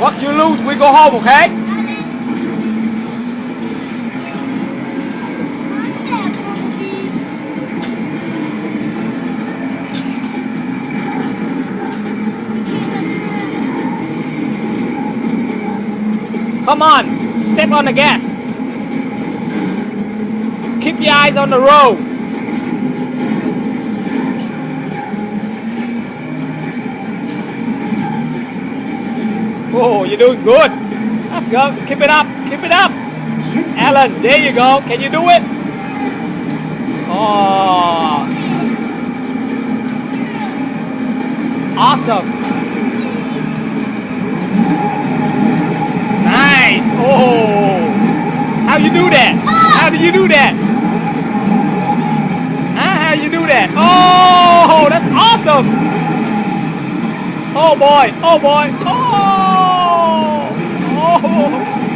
What you lose, we go home, okay? Come on, step on the gas. Keep your eyes on the road. Oh, you're doing good. Let's go. Keep it up. Keep it up. Alan, there you go. Can you do it? Oh. Awesome. Nice. Oh. How you do that? How do you do that? Huh? How you do that? Oh, that's awesome. Oh boy. Oh boy. Oh. Oh.